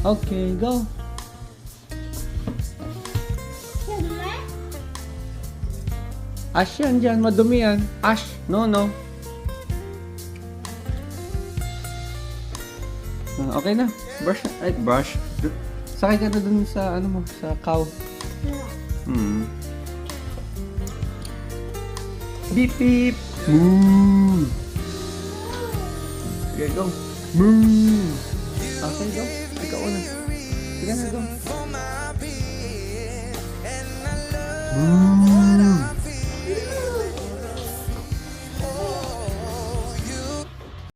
Okay, go. Ash yan dyan, madumi yan. Ash, no. Okay na. Brush. Ay, brush. Sakay ka na dun sa, ano mo, sa cow. Beep, beep. Moo. Okay, go. Moo. Okay, go. Ikaw una. Sige na, go. Moo.